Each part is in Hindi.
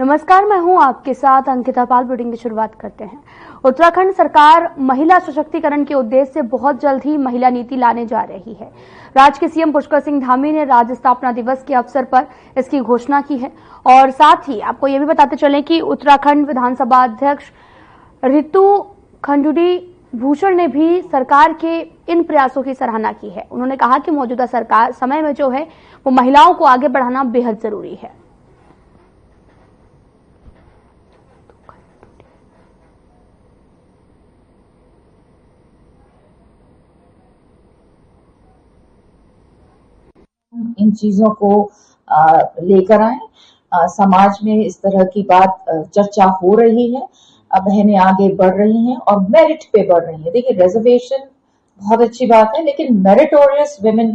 नमस्कार, मैं हूं आपके साथ अंकिता पाल। बुलेटिन की शुरुआत करते हैं। उत्तराखंड सरकार महिला सशक्तिकरण के उद्देश्य से बहुत जल्द ही महिला नीति लाने जा रही है। राज्य के सीएम पुष्कर सिंह धामी ने राज्य स्थापना दिवस के अवसर पर इसकी घोषणा की है। और साथ ही आपको यह भी बताते चलें कि उत्तराखंड विधानसभा अध्यक्ष ऋतु खंडूड़ी भूषण ने भी सरकार के इन प्रयासों की सराहना की है। उन्होंने कहा कि मौजूदा सरकार समय में जो है वो महिलाओं को आगे बढ़ाना बेहद जरूरी है। इन चीजों को लेकर आए। समाज में इस तरह की बात चर्चा हो रही है। बहनें आगे बढ़ रही हैं और मेरिट पे बढ़ रही हैं। देखिए, रिजर्वेशन बहुत अच्छी बात है, लेकिन मेरिटोरियस वुमेन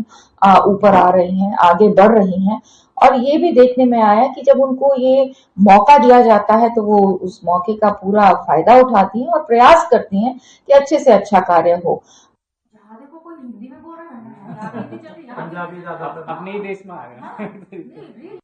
ऊपर आ रही हैं, आगे बढ़ रही हैं। और ये भी देखने में आया कि जब उनको ये मौका दिया जाता है तो वो उस मौके का पूरा फायदा उठाती हैं और प्रयास करती हैं कि अच्छे से अच्छा कार्य हो। देखो, कोई हिंदी में बोल रहा है, पंजाबी ज्यादा अपने ही देश में आ गया।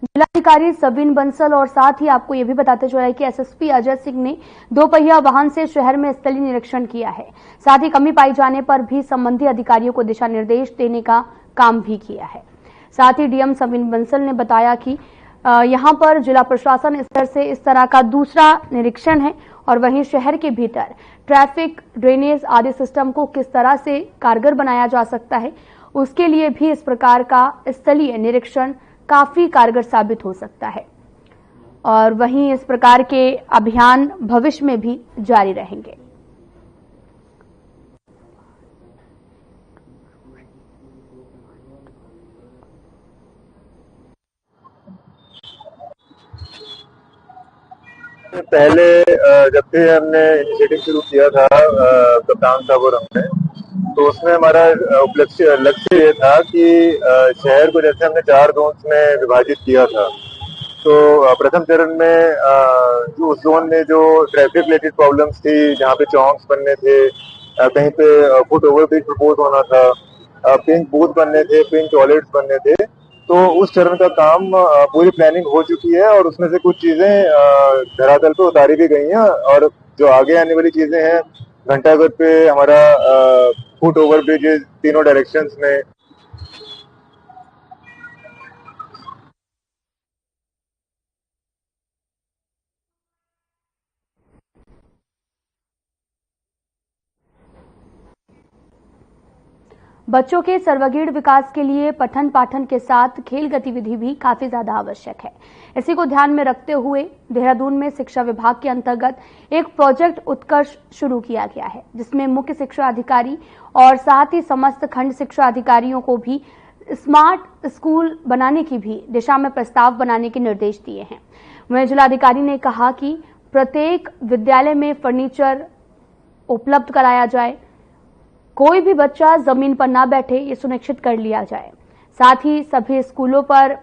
जिलाधिकारी सबीन बंसल और साथ ही आपको यह भी बताते चला कि एसएसपी अजय सिंह ने दोपहिया वाहन से शहर में स्थलीय निरीक्षण किया है। साथ ही कमी पाई जाने पर भी संबंधित अधिकारियों को दिशा निर्देश देने का काम भी किया है। साथ ही डीएम सबीन बंसल ने बताया कि यहां पर जिला प्रशासन स्तर से इस तरह का दूसरा निरीक्षण है और वहीं शहर के भीतर ट्रैफिक, ड्रेनेज आदि सिस्टम को किस तरह से कारगर बनाया जा सकता है, उसके लिए भी इस प्रकार का स्थलीय निरीक्षण काफी कारगर साबित हो सकता है। और वहीं इस प्रकार के अभियान भविष्य में भी जारी रहेंगे। पहले जब से हमने इनिशिएटिव शुरू किया था कप्तान साहब और हमने, तो उसमें हमारा लक्ष्य ये था कि शहर को जैसे हमने 4 जोन्स में विभाजित किया था, तो प्रथम चरण में जो उस जोन में जो ट्रैफिक रिलेटेड प्रॉब्लम्स थी, जहाँ पे चौंक्स बनने थे, कहीं पे फुट ओवर ब्रिज प्रपोज होना था, पिंक बूथ बनने थे, पिंक टॉयलेट्स बनने थे, तो उस चरण का काम पूरी प्लानिंग हो चुकी है और उसमें से कुछ चीजें धरातल पे उतारी भी गई हैं। और जो आगे आने वाली चीजें हैं, घंटाघर पे हमारा फुट ओवर ब्रिजेस तीनों डायरेक्शंस में। बच्चों के सर्वांगीण विकास के लिए पठन पाठन के साथ खेल गतिविधि भी काफी ज्यादा आवश्यक है। इसी को ध्यान में रखते हुए देहरादून में शिक्षा विभाग के अंतर्गत एक प्रोजेक्ट उत्कर्ष शुरू किया गया है, जिसमें मुख्य शिक्षा अधिकारी और साथ ही समस्त खंड शिक्षा अधिकारियों को भी स्मार्ट स्कूल बनाने की भी दिशा में प्रस्ताव बनाने के निर्देश दिए हैं। वहीं जिलाधिकारी ने कहा कि प्रत्येक विद्यालय में फर्नीचर उपलब्ध कराया जाए, कोई भी बच्चा जमीन पर ना बैठे, ये सुनिश्चित कर लिया जाए। साथ ही सभी स्कूलों पर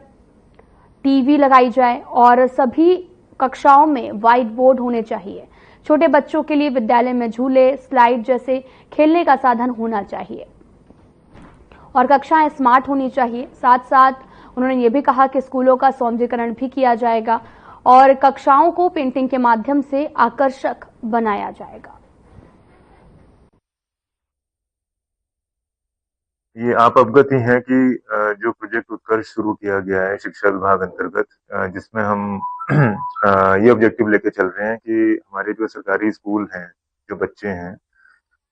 टीवी लगाई जाए और सभी कक्षाओं में व्हाइट बोर्ड होने चाहिए। छोटे बच्चों के लिए विद्यालय में झूले, स्लाइड जैसे खेलने का साधन होना चाहिए और कक्षाएं स्मार्ट होनी चाहिए। साथ साथ उन्होंने ये भी कहा कि स्कूलों का सौंदर्यीकरण भी किया जाएगा और कक्षाओं को पेंटिंग के माध्यम से आकर्षक बनाया जाएगा। ये आप अवगत ही हैं कि जो प्रोजेक्ट उत्कर्ष शुरू किया गया है शिक्षा विभाग अंतर्गत, जिसमें हम ये ऑब्जेक्टिव लेके चल रहे हैं कि हमारे जो सरकारी स्कूल हैं, जो बच्चे हैं,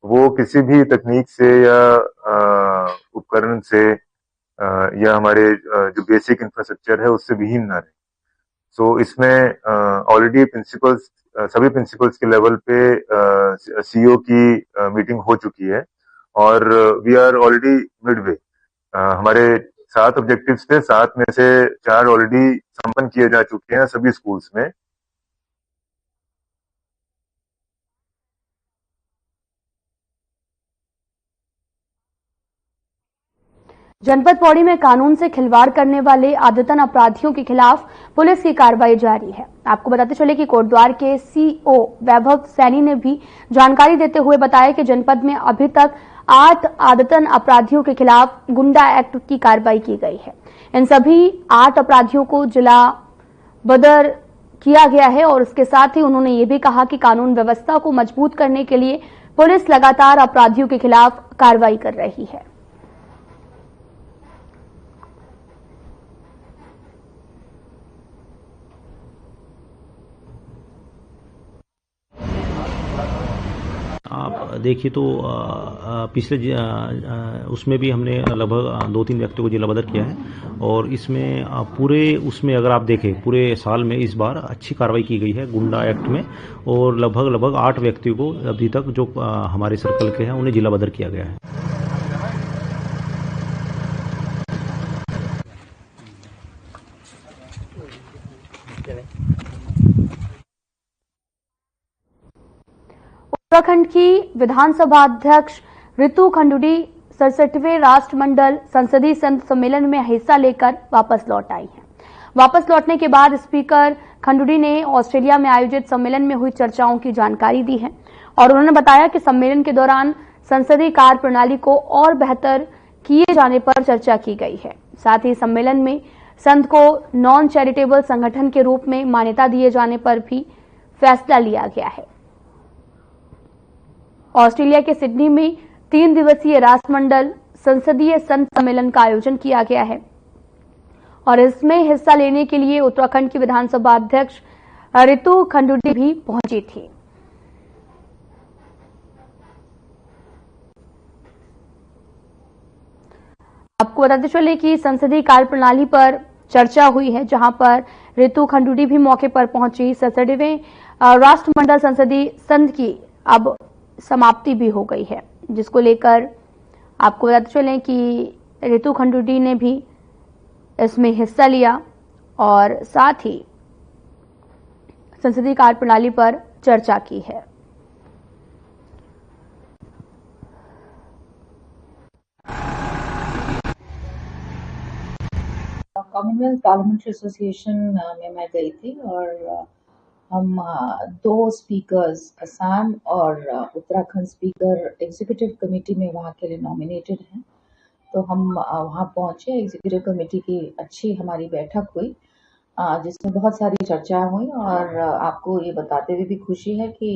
वो किसी भी तकनीक से या उपकरण से या हमारे जो बेसिक इंफ्रास्ट्रक्चर है उससे विहीन ना रहे। सो इसमें ऑलरेडी प्रिंसिपल्स, सभी प्रिंसिपल्स के लेवल पे सीईओ की मीटिंग हो चुकी है और वी आर ऑलरेडी मिडवे। हमारे 7 ऑब्जेक्टिव्स थे, 7 में से 4 ऑलरेडी संपन्न किए जा चुके हैं सभी स्कूल्स में। जनपद पौड़ी में कानून से खिलवाड़ करने वाले आदतन अपराधियों के खिलाफ पुलिस की कार्रवाई जारी है। आपको बताते चले कि कोटद्वार के सीओ वैभव सैनी ने भी जानकारी देते हुए बताया कि जनपद में अभी तक 8 आदतन अपराधियों के खिलाफ गुंडा एक्ट की कार्रवाई की गई है। इन सभी 8 अपराधियों को जिला बदर किया गया है और उसके साथ ही उन्होंने ये भी कहा कि कानून व्यवस्था को मजबूत करने के लिए पुलिस लगातार अपराधियों के खिलाफ कार्रवाई कर रही है। आप देखिए तो पिछले उसमें भी हमने लगभग 2-3 व्यक्तियों को जिला बदर किया है और इसमें पूरे उसमें अगर आप देखें पूरे साल में इस बार अच्छी कार्रवाई की गई है गुंडा एक्ट में और लगभग 8 व्यक्तियों को अभी तक जो हमारे सर्कल के हैं उन्हें जिला बदर किया गया है। उत्तराखंड की विधानसभा अध्यक्ष रितु खंडूड़ी 67वें राष्ट्रमंडल संसदीय संत सम्मेलन में हिस्सा लेकर वापस लौट आई हैं। वापस लौटने के बाद स्पीकर खंडूड़ी ने ऑस्ट्रेलिया में आयोजित सम्मेलन में हुई चर्चाओं की जानकारी दी है और उन्होंने बताया कि सम्मेलन के दौरान संसदीय कार्य प्रणाली को और बेहतर किए जाने पर चर्चा की गई है। साथ ही सम्मेलन में संत को नॉन चैरिटेबल संगठन के रूप में मान्यता दिए जाने पर भी फैसला लिया गया है। ऑस्ट्रेलिया के सिडनी में 3 दिवसीय राष्ट्रमंडल संसदीय संत सम्मेलन का आयोजन किया गया है और इसमें हिस्सा लेने के लिए उत्तराखंड की विधानसभा अध्यक्ष रितु खंडूड़ी भी पहुंची थी। आपको बताते चले कि संसदीय कार्य प्रणाली पर चर्चा हुई है, जहां पर रितु खंडूड़ी भी मौके पर पहुंची। 67वें राष्ट्रमंडल संसदीय संघ की अब समाप्ति भी हो गई है, जिसको लेकर आपको बताते चलें कि रितु खंडूड़ी ने भी इसमें हिस्सा लिया और साथ ही संसदीय कार्य प्रणाली पर चर्चा की है। कॉमनवेल्थ पार्लियामेंट्री एसोसिएशन में मैं गई थी और हम 2 स्पीकर्स असम और उत्तराखंड स्पीकर एग्जीक्यूटिव कमेटी में वहाँ के लिए नॉमिनेटेड हैं। तो हम वहाँ पहुँचे, एग्जीक्यूटिव कमेटी की अच्छी हमारी बैठक हुई जिसमें बहुत सारी चर्चा हुई और आपको ये बताते हुए भी खुशी है कि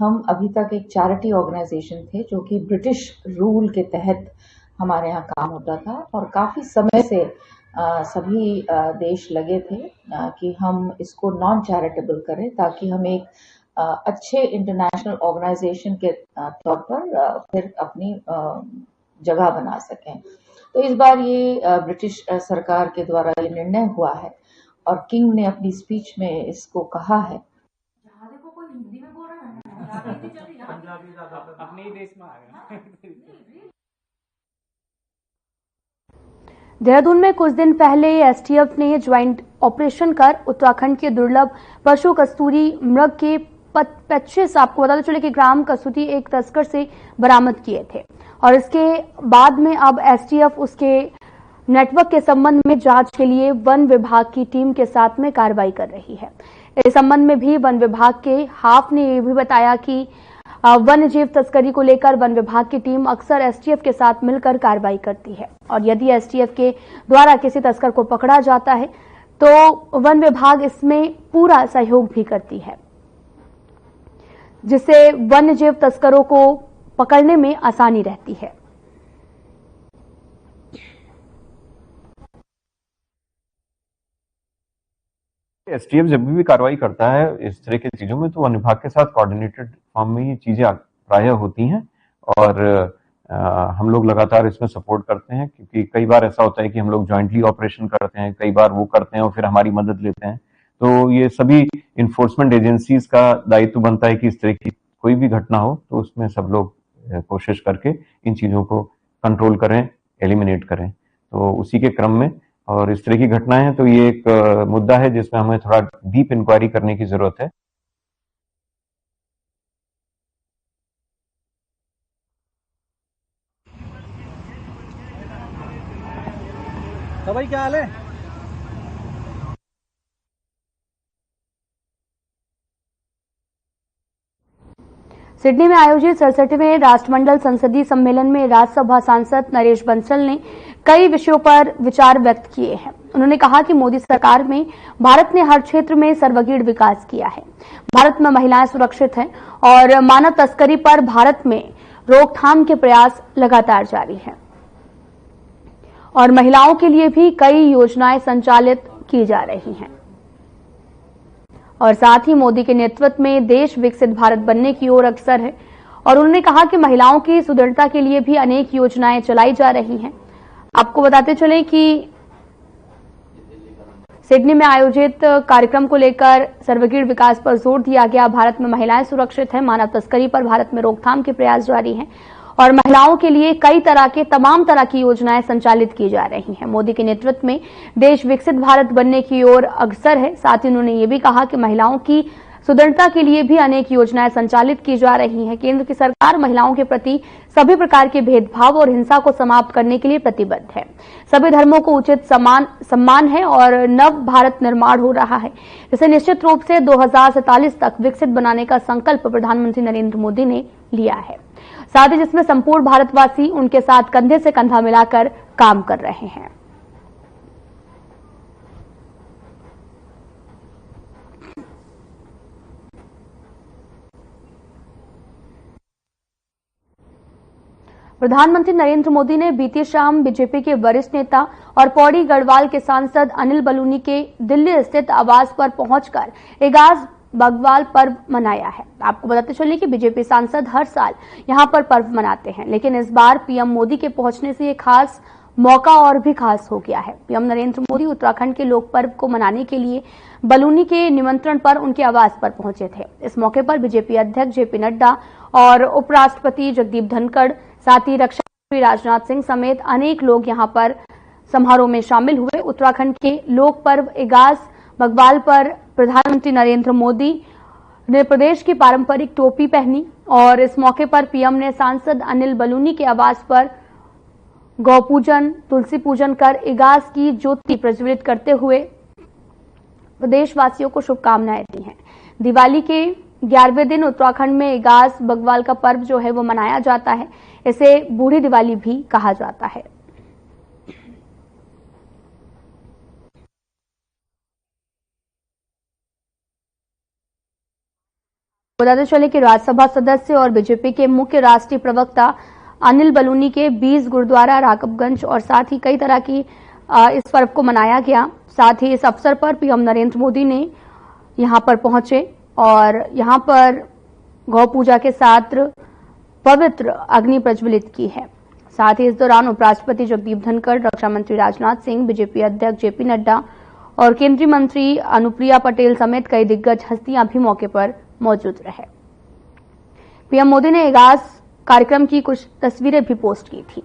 हम अभी तक एक चैरिटी ऑर्गेनाइजेशन थे जो कि ब्रिटिश रूल के तहत हमारे यहाँ काम होता था और काफ़ी समय से सभी देश लगे थे कि हम इसको नॉन चैरिटेबल करें ताकि हम एक अच्छे इंटरनेशनल ऑर्गेनाइजेशन के तौर पर फिर अपनी जगह बना सकें। तो इस बार ये ब्रिटिश सरकार के द्वारा ये निर्णय हुआ है और किंग ने अपनी स्पीच में इसको कहा है। देखो कोई हिंदी में बोल रहा है, पंजाबी अपने ही देश में आ गया। देहरादून में कुछ दिन पहले एसटीएफ ने ज्वाइंट ऑपरेशन कर उत्तराखंड के दुर्लभ पशु कस्तूरी मृग के 25 आपको बताते चले कि ग्राम कसूरी एक तस्कर से बरामद किए थे और इसके बाद में अब एसटीएफ उसके नेटवर्क के संबंध में जांच के लिए वन विभाग की टीम के साथ में कार्रवाई कर रही है। इस संबंध में भी वन विभाग के हाफ ने यह भी बताया कि वन्य जीव तस्करी को लेकर वन विभाग की टीम अक्सर एसटीएफ के साथ मिलकर कार्रवाई करती है और यदि एसटीएफ के द्वारा किसी तस्कर को पकड़ा जाता है तो वन विभाग इसमें पूरा सहयोग भी करती है, जिससे वन्य जीव तस्करों को पकड़ने में आसानी रहती है। एसटीएफ जब भी कार्रवाई करता है इस तरह की चीजों में तो वन विभाग के साथ कोऑर्डिनेटेड फॉर्म में ये चीजें प्रायः होती हैं और हम लोग लगातार इसमें सपोर्ट करते हैं क्योंकि कई बार ऐसा होता है कि हम लोग जॉइंटली ऑपरेशन करते हैं, कई बार वो करते हैं और फिर हमारी मदद लेते हैं। तो ये सभी इन्फोर्समेंट एजेंसीज का दायित्व बनता है कि इस तरह की कोई भी घटना हो तो उसमें सब लोग कोशिश करके इन चीजों को कंट्रोल करें, एलिमिनेट करें। तो उसी के क्रम में और इस तरह की घटनाएं हैं तो ये एक मुद्दा है जिसमें हमें थोड़ा डीप इंक्वायरी करने की जरूरत है। तो भाई क्या हाल है? सिडनी में आयोजित 67वें राष्ट्रमंडल संसदीय सम्मेलन में राज्यसभा सांसद नरेश बंसल ने कई विषयों पर विचार व्यक्त किए हैं। उन्होंने कहा कि मोदी सरकार में भारत ने हर क्षेत्र में सर्वगीण विकास किया है। भारत में महिलाएं सुरक्षित हैं और मानव तस्करी पर भारत में रोकथाम के प्रयास लगातार जारी हैं और महिलाओं के लिए भी कई योजनाएं संचालित की जा रही हैं और साथ ही मोदी के नेतृत्व में देश विकसित भारत बनने की ओर अग्रसर है। और उन्होंने कहा कि महिलाओं की सुदृढ़ता के लिए भी अनेक योजनाएं चलाई जा रही हैं। आपको बताते चलें कि सिडनी में आयोजित कार्यक्रम को लेकर सर्वगीण विकास पर जोर दिया गया। भारत में महिलाएं सुरक्षित हैं, मानव तस्करी पर भारत में रोकथाम के प्रयास जारी हैं और महिलाओं के लिए कई तमाम तरह की योजनाएं संचालित की जा रही हैं। मोदी के नेतृत्व में देश विकसित भारत बनने की ओर अग्रसर है। साथ ही उन्होंने ये भी कहा कि महिलाओं की सुदृढ़ता के लिए भी अनेक योजनाएं संचालित की जा रही हैं। केंद्र की सरकार महिलाओं के प्रति सभी प्रकार के भेदभाव और हिंसा को समाप्त करने के लिए प्रतिबद्ध है। सभी धर्मों को उचित सम्मान है और नव भारत निर्माण हो रहा है। इसे निश्चित रूप से 2047 तक विकसित बनाने का संकल्प प्रधानमंत्री नरेंद्र मोदी ने लिया है, साथ ही जिसमें संपूर्ण भारतवासी उनके साथ कंधे से कंधा मिलाकर काम कर रहे हैं। प्रधानमंत्री नरेंद्र मोदी ने बीती शाम बीजेपी के वरिष्ठ नेता और पौड़ी गढ़वाल के सांसद अनिल बलूनी के दिल्ली स्थित आवास पर पहुंचकर एगाज बग्वाल पर्व मनाया है। आपको बताते चलिए कि बीजेपी सांसद हर साल यहां पर पर्व मनाते हैं, लेकिन इस बार पीएम मोदी के पहुंचने से ये खास मौका और भी खास हो गया है। पीएम नरेंद्र मोदी उत्तराखंड के लोक पर्व को मनाने के लिए बलूनी के निमंत्रण पर उनके आवास पर पहुंचे थे। इस मौके पर बीजेपी अध्यक्ष जेपी नड्डा और उपराष्ट्रपति जगदीप धनखड़, साथ ही रक्षा मंत्री राजनाथ सिंह समेत अनेक लोग यहां पर समारोह में शामिल हुए। उत्तराखंड के लोक पर्व एगाज बग्वाल पर प्रधानमंत्री नरेंद्र मोदी ने प्रदेश की पारंपरिक टोपी पहनी और इस मौके पर पीएम ने सांसद अनिल बलूनी के आवास पर गौ पूजन, तुलसी पूजन कर एगाज की ज्योति प्रज्वलित करते हुए प्रदेशवासियों को शुभकामनाएं दी हैं। दिवाली के 11वें दिन उत्तराखंड में एगाज बग्वाल का पर्व जो है वो मनाया जाता है। इसे बूढ़ी दिवाली भी कहा जाता है। बताते चले कि राज्यसभा सदस्य और बीजेपी के मुख्य राष्ट्रीय प्रवक्ता अनिल बलूनी के 20 गुरुद्वारा राकबगंज और साथ ही कई तरह की इस पर्व को मनाया गया। साथ ही इस अवसर पर पीएम नरेंद्र मोदी ने यहां पर पहुंचे और यहां पर गौ पूजा के साथ पवित्र अग्नि प्रज्वलित की है। साथ ही इस दौरान उपराष्ट्रपति जगदीप धनखड़, रक्षा मंत्री राजनाथ सिंह, बीजेपी अध्यक्ष जेपी नड्डा और केंद्रीय मंत्री अनुप्रिया पटेल समेत कई दिग्गज हस्तियां भी मौके पर मौजूद रहे। पीएम मोदी ने एगाज कार्यक्रम की कुछ तस्वीरें भी पोस्ट की थी।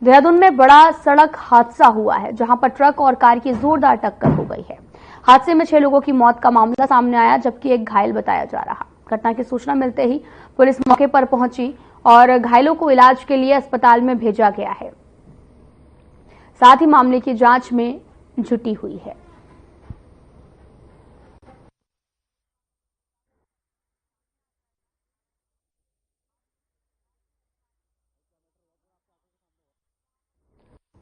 देहरादून में बड़ा सड़क हादसा हुआ है, जहां पर ट्रक और कार की जोरदार टक्कर हो गई है। हादसे में 6 लोगों की मौत का मामला सामने आया, जबकि एक घायल बताया जा रहा। घटना की सूचना मिलते ही पुलिस मौके पर पहुंची और घायलों को इलाज के लिए अस्पताल में भेजा गया है। साथ ही मामले की जांच में जुटी हुई है।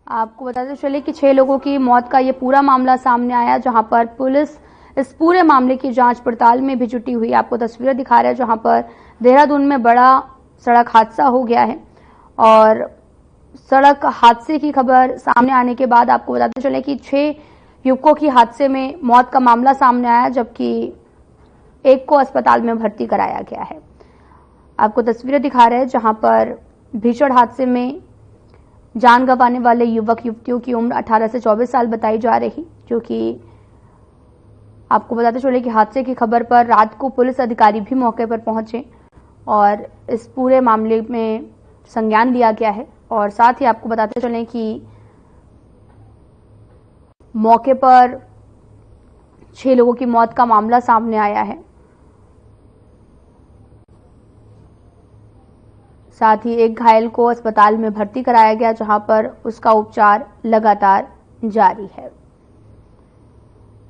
आपको बताते चले कि 6 लोगों की मौत का ये पूरा मामला सामने आया, जहां पर पुलिस इस पूरे मामले की जांच पड़ताल में भी जुटी हुई। आपको तस्वीरें दिखा रहे हैं जहां पर देहरादून में बड़ा सड़क हादसा हो गया है और सड़क हादसे की खबर सामने आने के बाद आपको बताते चले कि 6 युवकों की हादसे में मौत का मामला सामने आया, जबकि एक को अस्पताल में भर्ती कराया गया है। आपको तस्वीरें दिखा रहे हैं जहां पर भीषण हादसे में जान गंवाने वाले युवक युवतियों की उम्र 18 से 24 साल बताई जा रही, जो कि आपको बताते चले कि हादसे की खबर पर रात को पुलिस अधिकारी भी मौके पर पहुंचे और इस पूरे मामले में संज्ञान लिया गया है। और साथ ही आपको बताते चलें कि मौके पर 6 लोगों की मौत का मामला सामने आया है। साथ ही एक घायल को अस्पताल में भर्ती कराया गया, जहां पर उसका उपचार लगातार जारी है।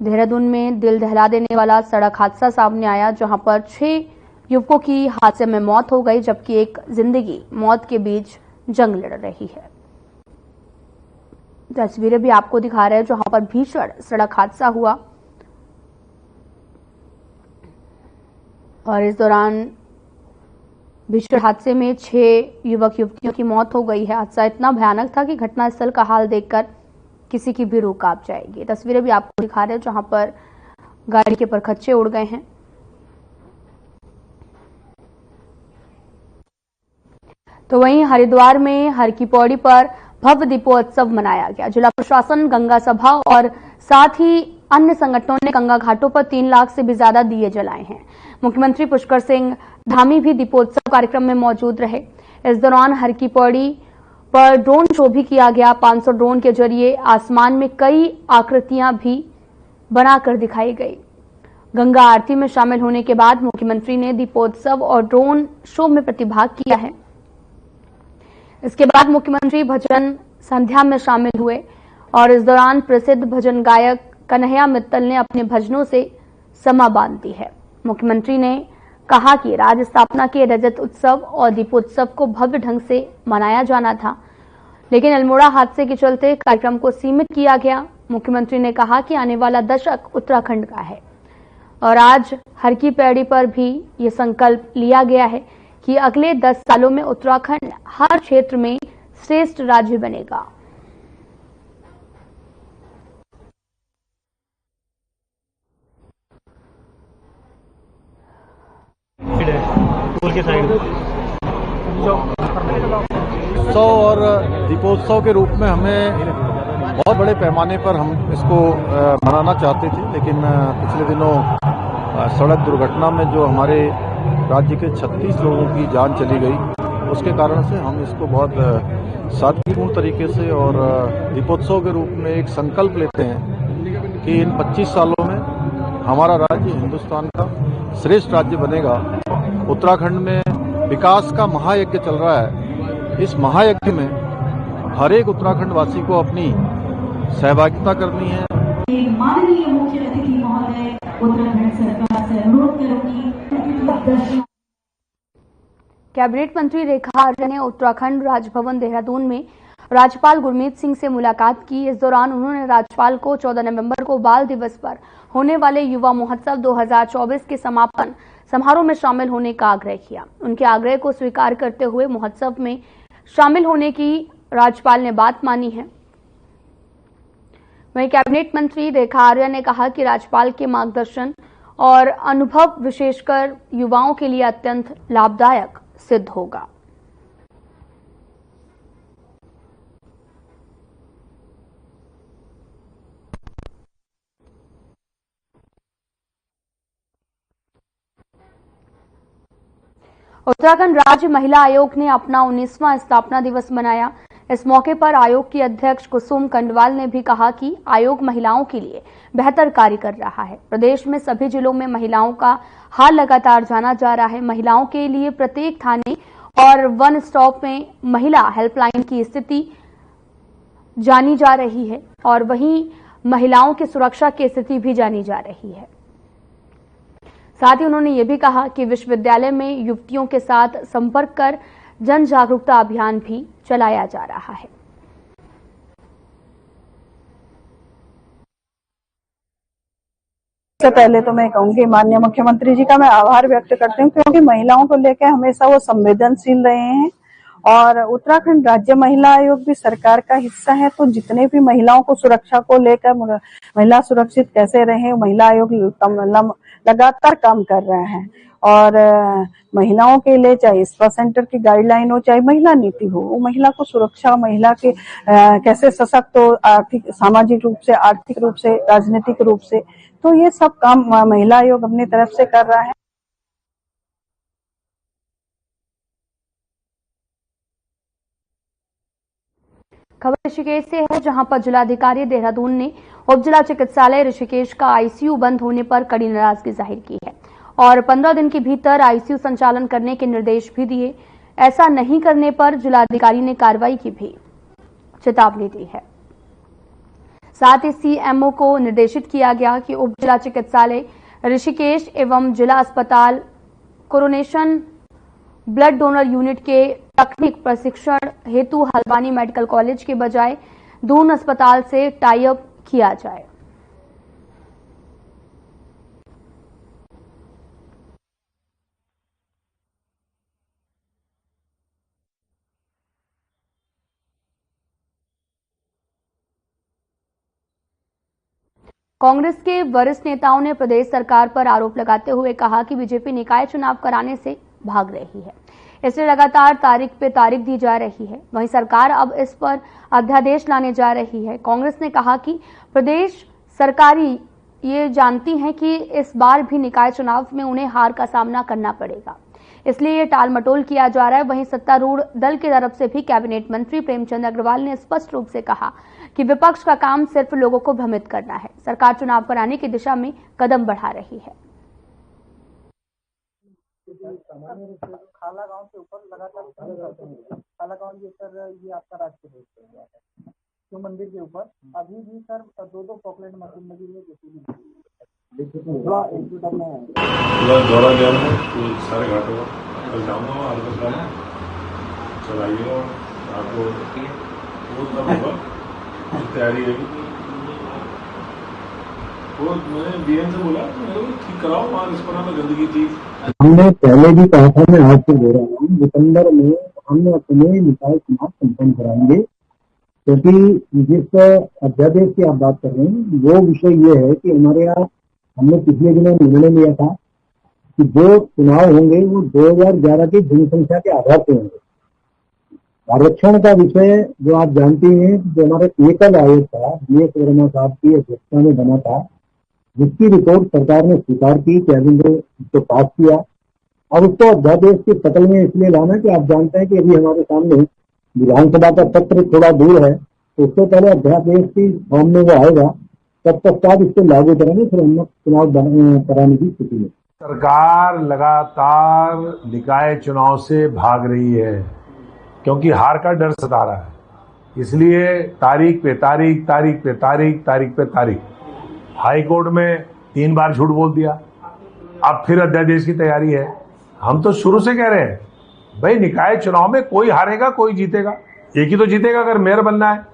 देहरादून में दिल दहला देने वाला सड़क हादसा सामने आया, जहां पर 6 युवकों की हादसे में मौत हो गई, जबकि एक जिंदगी मौत के बीच जंग लड़ रही है। तस्वीरें भी आपको दिखा रहे हैं जहां पर भीषण सड़क हादसा हुआ और इस दौरान भीषण हादसे में 6 युवक युवतियों की मौत हो गई है। हादसा इतना भयानक था कि घटनास्थल का हाल देखकर किसी की भी रूह कांप जाएगी। तस्वीरें भी आपको दिखा रहे हैं जहां पर गाड़ी के परखच्चे उड़ गए हैं। तो वहीं हरिद्वार में हर की पौड़ी पर भव्य दीपोत्सव मनाया गया। जिला प्रशासन, गंगा सभा और साथ ही अन्य संगठनों ने गंगा घाटों पर 3 लाख से भी ज्यादा दिए जलाए हैं। मुख्यमंत्री पुष्कर सिंह धामी भी दीपोत्सव कार्यक्रम में मौजूद रहे। इस दौरान हर की पौड़ी पर ड्रोन शो भी किया गया। 500 ड्रोन के जरिए आसमान में कई आकृतियां भी बनाकर दिखाई गई। गंगा आरती में शामिल होने के बाद मुख्यमंत्री ने दीपोत्सव और ड्रोन शो में प्रतिभाग किया है। इसके बाद मुख्यमंत्री भजन संध्या में शामिल हुए और इस दौरान प्रसिद्ध भजन गायक कन्हैया मित्तल ने अपने भजनों से समा बांध दी है। मुख्यमंत्री ने कहा कि राज्य स्थापना के रजत उत्सव और दीपोत्सव को भव्य ढंग से मनाया जाना था, लेकिन अल्मोड़ा हादसे के चलते कार्यक्रम को सीमित किया गया। मुख्यमंत्री ने कहा कि आने वाला दशक उत्तराखंड का है और आज हर की पैड़ी पर भी ये संकल्प लिया गया है कि अगले 10 सालों में उत्तराखंड हर क्षेत्र में श्रेष्ठ राज्य बनेगा। उत्सव और दीपोत्सव के रूप में हमें बहुत बड़े पैमाने पर हम इसको मनाना चाहते थे, लेकिन पिछले दिनों सड़क दुर्घटना में जो हमारे राज्य के 36 लोगों की जान चली गई, उसके कारण से हम इसको बहुत सादगीपूर्ण तरीके से और दीपोत्सव के रूप में एक संकल्प लेते हैं कि इन 25 सालों में हमारा राज्य हिंदुस्तान का श्रेष्ठ राज्य बनेगा। उत्तराखंड में विकास का महायज्ञ चल रहा है। इस महायज्ञ में हर एक उत्तराखंड वासी को अपनी सहभागिता करनी है। माननीय मुख्य अतिथि महोदय, उत्तराखंड सरकार से अनुरोध करूंगी। कैबिनेट मंत्री रेखा आर्य ने उत्तराखंड राजभवन देहरादून में राज्यपाल गुरमीत सिंह से मुलाकात की। इस दौरान उन्होंने राज्यपाल को 14 नवंबर को बाल दिवस पर होने वाले युवा महोत्सव 2024 के समापन समारोह में शामिल होने का आग्रह किया। उनके आग्रह को स्वीकार करते हुए महोत्सव में शामिल होने की राज्यपाल ने बात मानी है। वहीं कैबिनेट मंत्री रेखा आर्य ने कहा कि राज्यपाल के मार्गदर्शन और अनुभव विशेषकर युवाओं के लिए अत्यंत लाभदायक सिद्ध होगा। उत्तराखंड राज्य महिला आयोग ने अपना 19वां स्थापना दिवस मनाया। इस मौके पर आयोग की अध्यक्ष कुसुम कंडवाल ने भी कहा कि आयोग महिलाओं के लिए बेहतर कार्य कर रहा है। प्रदेश में सभी जिलों में महिलाओं का हाल लगातार जाना जा रहा है। महिलाओं के लिए प्रत्येक थाने और वन स्टॉप में महिला हेल्पलाइन की स्थिति जानी जा रही है और वहीं महिलाओं की सुरक्षा की स्थिति भी जानी जा रही है। साथ ही उन्होंने ये भी कहा कि विश्वविद्यालय में युवतियों के साथ संपर्क कर जन जागरूकता अभियान भी चलाया जा रहा है। सबसे पहले तो मैं कहूंगी माननीय मुख्यमंत्री जी का मैं आभार व्यक्त करती हूँ, क्योंकि महिलाओं को लेकर हमेशा वो संवेदनशील रहे हैं और उत्तराखंड राज्य महिला आयोग भी सरकार का हिस्सा है। तो जितने भी महिलाओं को सुरक्षा को लेकर महिला सुरक्षित कैसे रहे, महिला आयोग लगातार काम कर रहा है और महिलाओं के लिए चाहे स्पा सेंटर की गाइडलाइन हो, चाहे महिला नीति हो, वो महिला को सुरक्षा, महिला के कैसे सशक्त हो, आर्थिक, सामाजिक रूप से, आर्थिक रूप से, राजनीतिक रूप से, तो ये सब काम महिला आयोग अपनी तरफ से कर रहा है। खबर ऋषिकेश से है, जहां पर जिलाधिकारी देहरादून ने उप जिला चिकित्सालय ऋषिकेश का आईसीयू बंद होने पर कड़ी नाराजगी जाहिर की है और 15 दिन के भीतर आईसीयू संचालन करने के निर्देश भी दिए। ऐसा नहीं करने पर जिलाधिकारी ने कार्रवाई की भी चेतावनी दी है। साथ ही सीएमओ को निर्देशित किया गया कि उप जिला चिकित्सालय ऋषिकेश एवं जिला अस्पताल कोरोनेशन ब्लड डोनर यूनिट के तकनीक प्रशिक्षण हेतु हल्द्वानी मेडिकल कॉलेज के बजाय दून अस्पताल से टाई अप किया जाए। कांग्रेस के वरिष्ठ नेताओं ने प्रदेश सरकार पर आरोप लगाते हुए कहा कि बीजेपी निकाय चुनाव कराने से भाग रही है, इसलिए लगातार तारीख पे तारीख दी जा रही है। वहीं सरकार अब इस पर अध्यादेश लाने जा रही है। कांग्रेस ने कहा कि प्रदेश सरकारी ये जानती है कि इस बार भी निकाय चुनाव में उन्हें हार का सामना करना पड़ेगा, इसलिए ये टालमटोल किया जा रहा है। वहीं सत्तारूढ़ दल की तरफ से भी कैबिनेट मंत्री प्रेमचंद अग्रवाल ने स्पष्ट रूप से कहा कि विपक्ष का काम सिर्फ लोगों को भ्रमित करना है। सरकार चुनाव कराने की दिशा में कदम बढ़ा रही है। सामान्य रूप से खाला गांव के ऊपर लगातार खाला गांव ये सर ये आपका राष्ट्रीय है शिव मंदिर के ऊपर अभी भी सर 2 पॉकलेट मशीन लगी हुई है दौरा गया है तो सारे घाटों पर कल जाऊँगा चलाइएगा और आपको वो तब होगा तैयारी है। वो मैंने डीएम से बोला ठीक कराओ वहाँ इस पर हमें गंदगी थी। हमने पहले भी कहा था, मैं आज से बोल रहा हूँ, दिसंबर में हमने अपने निकाय चुनाव संपन्न कराएंगे, क्योंकि जिस अध्यादेश की आप बात कर रहे हैं वो विषय ये है कि हमारे यहाँ हमने पिछले दिनों निर्णय लिया था कि जो चुनाव होंगे वो 2011 की जनसंख्या के आधार पर होंगे। आरक्षण का विषय जो आप जानते हैं, जो हमारे एकल आयोग था बीएस वर्मा साहब की अध्यक्षता में बना था, जिसकी रिपोर्ट सरकार ने स्वीकार की, कैबिनेट ने उसको पास किया और उसको अध्यादेश के शक्ल में इसलिए लाना कि आप जानते हैं कि अभी हमारे सामने विधानसभा का सत्र थोड़ा दूर है, तो उससे पहले अध्यादेश की फॉर्म में वो आएगा, तब तक इसको लागू करेंगे, फिर हम चुनाव कराने की स्थिति में। सरकार लगातार निकाय चुनाव से भाग रही है क्योंकि हार का डर सता रहा है, इसलिए तारीख पे तारीख हाई कोर्ट में 3 बार झूठ बोल दिया। अब फिर अध्यादेश की तैयारी है। हम तो शुरू से कह रहे हैं भाई निकाय चुनाव में कोई हारेगा कोई जीतेगा, एक ही तो जीतेगा अगर मेयर बनना है।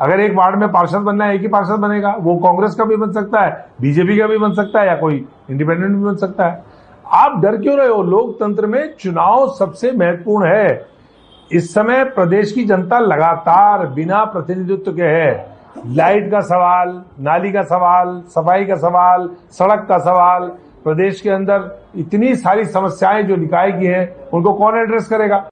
अगर एक वार्ड में पार्षद बनना है एक ही पार्षद बनेगा, वो कांग्रेस का भी बन सकता है, बीजेपी का भी बन सकता है या कोई इंडिपेंडेंट भी बन सकता है। आप डर क्यों रहे हो? लोकतंत्र में चुनाव सबसे महत्वपूर्ण है। इस समय प्रदेश की जनता लगातार बिना प्रतिनिधित्व के है। लाइट का सवाल, नाली का सवाल, सफाई का सवाल, सड़क का सवाल, प्रदेश के अंदर इतनी सारी समस्याएं जो निकाय की हैं, उनको कौन एड्रेस करेगा?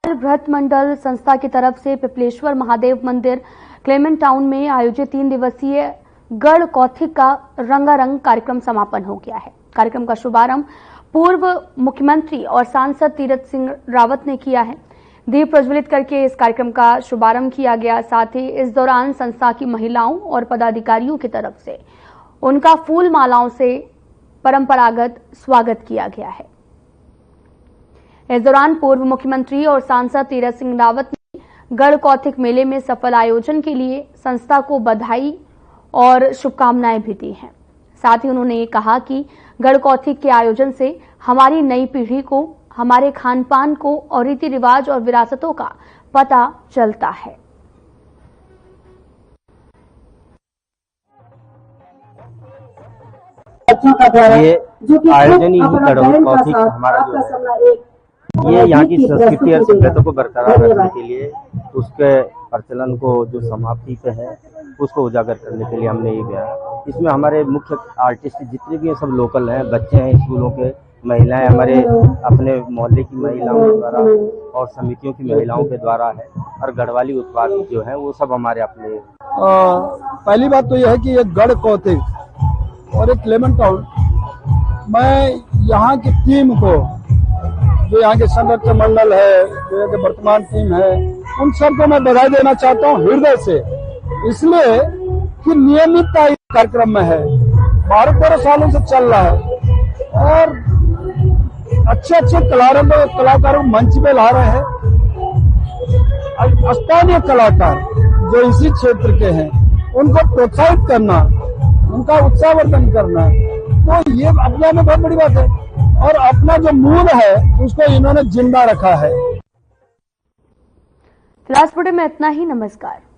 व्रत मंडल संस्था की तरफ से पिपलेश्वर महादेव मंदिर क्लेमेंट टाउन में आयोजित 3 दिवसीय गढ़ कौथिक का रंगारंग कार्यक्रम समापन हो गया है। कार्यक्रम का शुभारंभ पूर्व मुख्यमंत्री और सांसद तीरथ सिंह रावत ने किया है। दीप प्रज्वलित करके इस कार्यक्रम का शुभारंभ किया गया। साथ ही इस दौरान संस्था की महिलाओं और पदाधिकारियों की तरफ से उनका फूल मालाओं से परंपरागत स्वागत किया गया है। इस दौरान पूर्व मुख्यमंत्री और सांसद तीरथ सिंह रावत ने गढ़ कौथिक मेले में सफल आयोजन के लिए संस्था को बधाई और शुभकामनाएं भी दी हैं। साथ ही उन्होंने कहा कि गढ़ कौथिक के आयोजन से हमारी नई पीढ़ी को हमारे खान पान को और रीति रिवाज और विरासतों का पता चलता है। ये आयोजन ही गढ़ कौथिक हमारा जो है ये यहाँ की संस्कृति और सभ्यता को बरकरार रखने के लिए, उसके प्रचलन को जो समाप्ति पे है उसको उजागर करने के लिए हमने ये किया। इसमें हमारे मुख्य आर्टिस्ट जितने भी सब लोकल हैं, बच्चे हैं स्कूलों के, महिलाएं हमारे अपने मोहल्ले की महिलाओं के द्वारा और समितियों की महिलाओं के द्वारा है, और गढ़वाली उत्पाद जो है वो सब हमारे अपने। पहली बात तो यह है कि ये गढ़ कौथिक और एक क्लेमेंट टाउन, मैं यहाँ की टीम को, जो यहाँ के संरक्षण मंडल है, जो यहाँ के वर्तमान टीम है, उन सबको मैं बधाई देना चाहता हूँ हृदय से, इसलिए कि नियमितता इस कार्यक्रम में है, 12-13 सालों से चल रहा है और अच्छे कलाकारों को मंच पे ला रहे हैं। स्थानीय कलाकार जो इसी क्षेत्र के हैं उनको प्रोत्साहित करना, उनका उत्साहवर्धन करना, तो ये अपने आप में बहुत बड़ी बात है। और अपना जो मूल है उसको इन्होंने जिंदा रखा है। फिलहाल में इतना ही। नमस्कार।